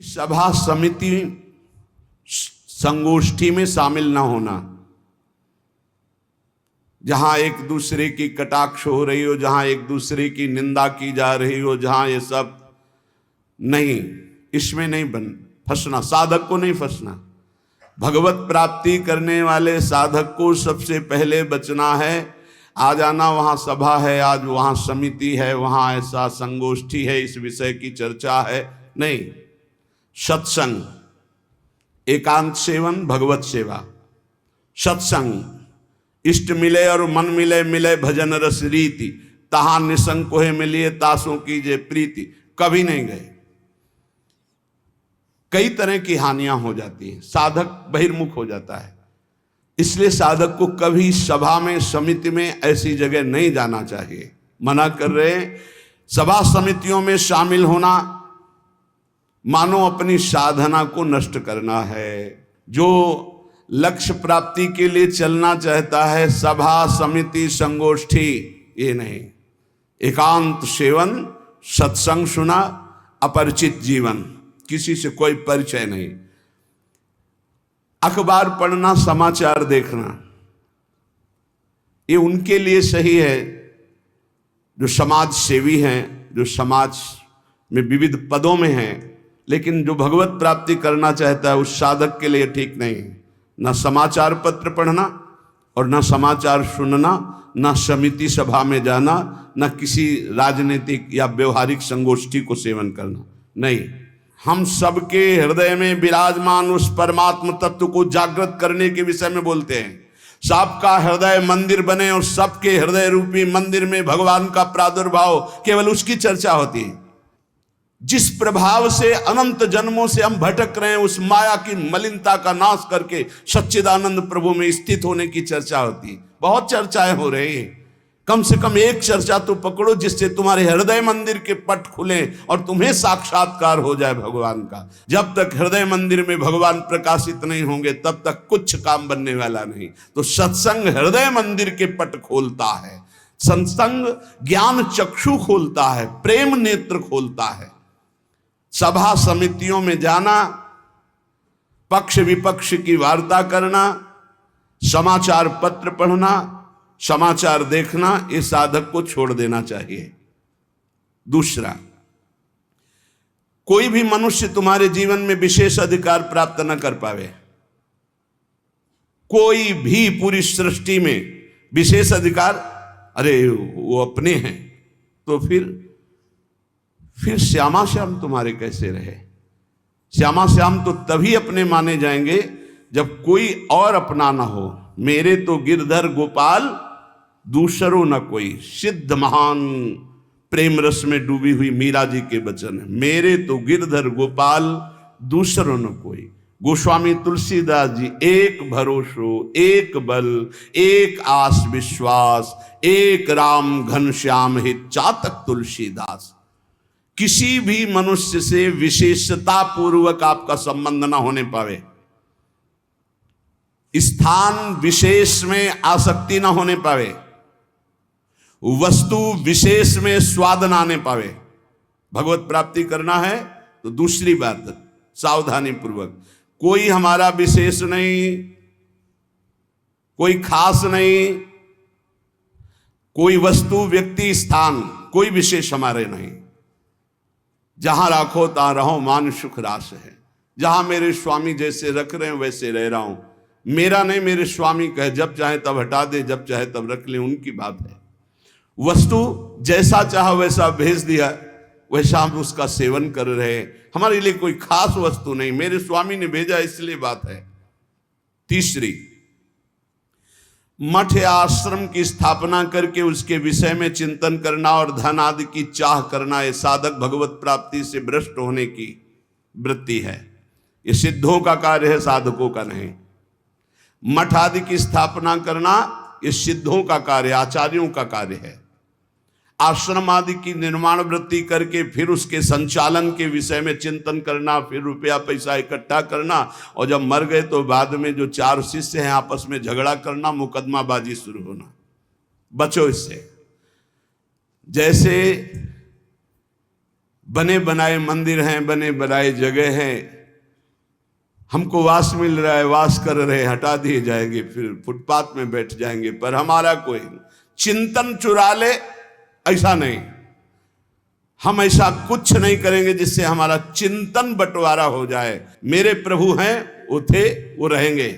सभा समिति संगोष्ठी में शामिल ना होना, जहां एक दूसरे की कटाक्ष हो रही हो, जहां एक दूसरे की निंदा की जा रही हो, जहां ये सब नहीं, इसमें नहीं फंसना, साधक को नहीं फंसना। भगवत प्राप्ति करने वाले साधक को सबसे पहले बचना है। आ जाना वहां सभा है, आज वहां समिति है, वहां ऐसा संगोष्ठी है, इस विषय की चर्चा है, नहीं। सत्संग, एकांत सेवन, भगवत सेवा, सत्संग, इष्ट मिले और मन मिले, मिले भजन रस रीति, तहां निसंग कोहे मिलिए, तासों कीजे प्रीति। कभी नहीं गए। कई तरह की हानियां हो जाती हैं, साधक बहिर्मुख हो जाता है। इसलिए साधक को कभी सभा में, समिति में, ऐसी जगह नहीं जाना चाहिए। मना कर रहे हैं। सभा समितियों में शामिल होना मानो अपनी साधना को नष्ट करना है। जो लक्ष्य प्राप्ति के लिए चलना चाहता है, सभा समिति संगोष्ठी, ये नहीं। एकांत सेवन, सत्संग सुना, अपरिचित जीवन, किसी से कोई परिचय नहीं। अखबार पढ़ना, समाचार देखना, ये उनके लिए सही है जो समाज सेवी हैं, जो समाज में विविध पदों में हैं। लेकिन जो भगवत प्राप्ति करना चाहता है, उस साधक के लिए ठीक नहीं। ना समाचार पत्र पढ़ना और ना समाचार सुनना, ना समिति सभा में जाना, ना किसी राजनीतिक या व्यवहारिक संगोष्ठी को सेवन करना, नहीं। हम सबके हृदय में विराजमान उस परमात्म तत्व को जागृत करने के विषय में बोलते हैं। सबका हृदय मंदिर बने और सबके हृदय रूपी मंदिर में भगवान का प्रादुर्भाव, केवल उसकी चर्चा होती है। जिस प्रभाव से अनंत जन्मों से हम भटक रहे हैं, उस माया की मलिनता का नाश करके सच्चिदानंद प्रभु में स्थित होने की चर्चा होती है। बहुत चर्चाएं हो रही हैं, कम से कम एक चर्चा तो पकड़ो जिससे तुम्हारे हृदय मंदिर के पट खुले और तुम्हें साक्षात्कार हो जाए भगवान का। जब तक हृदय मंदिर में भगवान प्रकाशित नहीं होंगे, तब तक कुछ काम बनने वाला नहीं। तो सत्संग हृदय मंदिर के पट खोलता है, सत्संग ज्ञान चक्षु खोलता है, प्रेम नेत्र खोलता है। सभा समितियों में जाना, पक्ष विपक्ष की वार्ता करना, समाचार पत्र पढ़ना, समाचार देखना, इस साधक को छोड़ देना चाहिए। दूसरा, कोई भी मनुष्य तुम्हारे जीवन में विशेष अधिकार प्राप्त न कर पावे। कोई भी पूरी सृष्टि में विशेष अधिकार, अरे वो अपने हैं, तो फिर श्यामा श्याम तुम्हारे कैसे रहे? श्यामा श्याम तो तभी अपने माने जाएंगे जब कोई और अपना ना हो। मेरे तो गिरधर गोपाल दूसरो न कोई, सिद्ध महान प्रेम रस में डूबी हुई मीरा जी के वचन है। मेरे तो गिरधर गोपाल दूसरो न कोई। गोस्वामी तुलसीदास जी, एक भरोसो, एक बल, एक आस विश्वास, एक राम घनश्याम हित चातक तुलसीदास। किसी भी मनुष्य से विशेषता पूर्वक आपका संबंध ना होने पावे, स्थान विशेष में आसक्ति ना होने पावे, वस्तु विशेष में स्वाद ना आने पावे। भगवत प्राप्ति करना है तो दूसरी बात, सावधानी पूर्वक। कोई हमारा विशेष नहीं, कोई खास नहीं, कोई वस्तु, व्यक्ति, स्थान, कोई विशेष हमारे नहीं। जहां राखो तहां रहो, मान सुख रास है। जहां मेरे स्वामी जैसे रख रहे हैं वैसे रह रहा हूं। मेरा नहीं, मेरे स्वामी कहे जब चाहे तब हटा दे, जब चाहे तब रख ले, उनकी बात है। वस्तु जैसा चाहा वैसा भेज दिया, वैसा हम उसका सेवन कर रहे हैं। हमारे लिए कोई खास वस्तु नहीं, मेरे स्वामी ने भेजा इसलिए बात है। तीसरी, मठ या आश्रम की स्थापना करके उसके विषय में चिंतन करना और धन आदि की चाह करना, ये साधक भगवत प्राप्ति से भ्रष्ट होने की वृत्ति है। ये सिद्धों का कार्य है, साधकों का नहीं। मठ आदि की स्थापना करना ये सिद्धों का कार्य, आचार्यों का कार्य है। आश्रम आदि की निर्माण वृत्ति करके फिर उसके संचालन के विषय में चिंतन करना, फिर रुपया पैसा इकट्ठा करना, और जब मर गए तो बाद में जो चार शिष्य हैं आपस में झगड़ा करना, मुकदमाबाजी शुरू होना। बचो इससे। जैसे बने बनाए मंदिर हैं, बने बनाए जगह हैं, हमको वास मिल रहा है, वास कर रहे, हटा दिए जाएंगे, फिर फुटपाथ में बैठ जाएंगे, पर हमारा कोई चिंतन चुरा ले, ऐसा नहीं। हम ऐसा कुछ नहीं करेंगे जिससे हमारा चिंतन बंटवारा हो जाए। मेरे प्रभु हैं, वो थे, वो रहेंगे।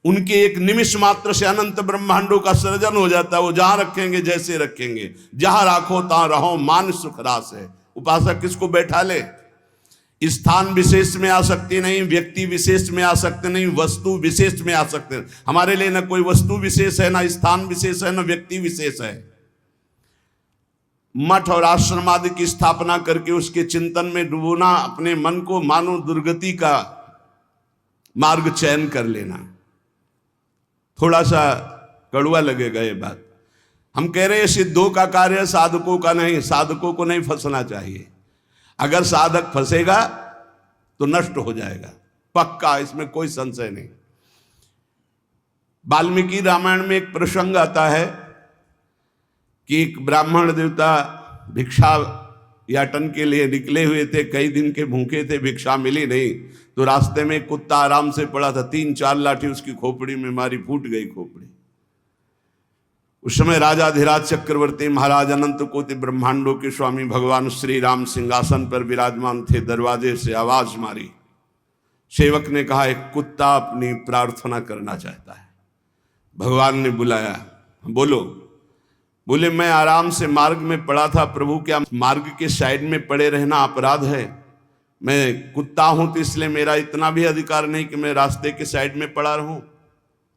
उनके एक निमिष मात्र से अनंत ब्रह्मांडों का सृजन हो जाता है। वो जहां रखेंगे जैसे रखेंगे, जहां राखो तहां रहो, मान सुख रास है। उपासक किसको बैठा ले? स्थान विशेष में आ सकती नहीं, व्यक्ति विशेष में आ सकते नहीं, वस्तु विशेष में आ सकते नहीं। हमारे लिए ना कोई वस्तु विशेष है, ना स्थान विशेष है, ना व्यक्ति विशेष है। मठ और आश्रम आदि की स्थापना करके उसके चिंतन में डुबोना, अपने मन को मानो दुर्गति का मार्ग चयन कर लेना। थोड़ा सा कड़वा लगेगा ये बात। हम कह रहे हैं सिद्धों का कार्य, साधकों का नहीं। साधकों को नहीं फंसना चाहिए। अगर साधक फंसेगा तो नष्ट हो जाएगा, पक्का, इसमें कोई संशय नहीं। वाल्मीकि रामायण में एक प्रसंग आता है कि एक ब्राह्मण देवता भिक्षा याटन के लिए निकले हुए थे, कई दिन के भूखे थे, भिक्षा मिली नहीं, तो रास्ते में कुत्ता आराम से पड़ा था, 3-4 लाठी उसकी खोपड़ी में मारी, फूट गई खोपड़ी। उस समय राजाधिराज चक्रवर्ती महाराज अनंत कोटि ब्रह्मांडों के स्वामी भगवान श्री राम सिंहासन पर विराजमान थे। दरवाजे से आवाज मारी, सेवक ने कहा एक कुत्ता अपनी प्रार्थना करना चाहता है। भगवान ने बुलाया, बोलो। बोले मैं आराम से मार्ग में पड़ा था प्रभु, क्या मार्ग के साइड में पड़े रहना अपराध है? मैं कुत्ता हूं तो इसलिए मेरा इतना भी अधिकार नहीं कि मैं रास्ते के साइड में पड़ा रहूं?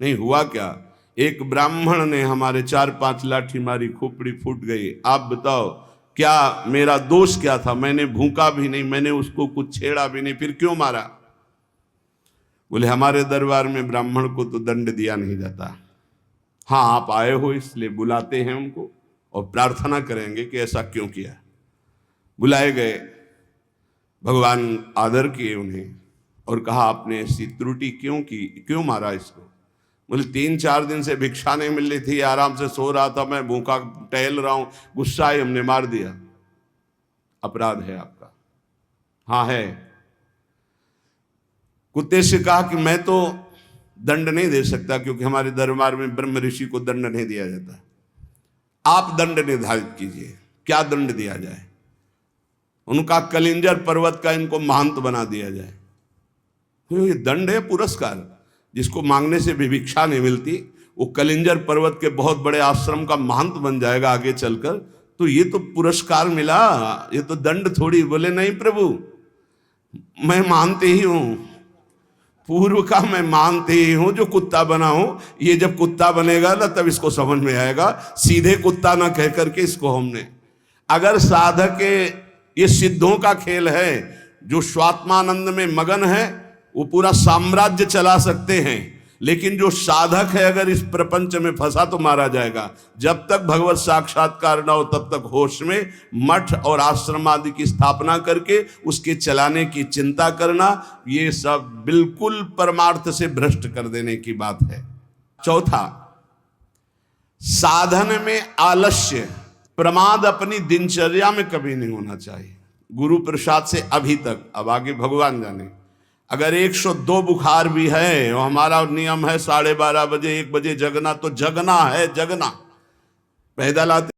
नहीं, हुआ क्या, एक ब्राह्मण ने हमारे 4-5 लाठी मारी, खोपड़ी फूट गई। आप बताओ क्या मेरा दोष क्या था? मैंने भूखा भी नहीं, मैंने उसको कुछ छेड़ा भी नहीं, फिर क्यों मारा? बोले हमारे दरबार में ब्राह्मण को तो दंड दिया नहीं जाता। हाँ, आप आए हो इसलिए बुलाते हैं उनको और प्रार्थना करेंगे कि ऐसा क्यों किया। बुलाए गए, भगवान आदर किए उन्हें और कहा आपने ऐसी त्रुटि क्यों की, क्यों मारा इसको? बोले 3-4 दिन से भिक्षा नहीं मिल रही थी, आराम से सो रहा था, मैं भूखा टहल रहा हूं, गुस्सा आई, हमने मार दिया। अपराध है आपका? हाँ है। कुत्ते से कहा कि मैं तो दंड नहीं दे सकता क्योंकि हमारे दरबार में ब्रह्म ऋषि को दंड नहीं दिया जाता, आप दंड निर्धारित कीजिए, क्या दंड दिया जाए? उनका कलिंजर पर्वत का इनको महंत बना दिया जाए। तो ये दंड है, पुरस्कार। जिसको मांगने से भी भिक्षा नहीं मिलती, वो कलिंजर पर्वत के बहुत बड़े आश्रम का महंत बन जाएगा आगे चलकर, तो ये तो पुरस्कार मिला, ये तो दंड थोड़ी। बोले नहीं प्रभु, मैं मानते ही हूं, पूर्व का मैं मानते ही हूं, जो कुत्ता बना हूं, ये जब कुत्ता बनेगा ना तब इसको समझ में आएगा। सीधे कुत्ता ना कह करके इसको हमने, अगर साधक ये सिद्धों का खेल है, जो स्वात्मानंद में मगन है वो पूरा साम्राज्य चला सकते हैं, लेकिन जो साधक है अगर इस प्रपंच में फंसा तो मारा जाएगा। जब तक भगवत साक्षात्कार ना हो तब तक होश में मठ और आश्रम आदि की स्थापना करके उसके चलाने की चिंता करना, ये सब बिल्कुल परमार्थ से भ्रष्ट कर देने की बात है। चौथा, साधन में आलस्य, प्रमाद अपनी दिनचर्या में कभी नहीं होना चाहिए। गुरु प्रसाद से अभी तक, अब आगे भगवान जाने, अगर 102 बुखार भी है और हमारा नियम है 12:30 बजे 1 बजे जगना, तो जगना है, जगना। पैदल आते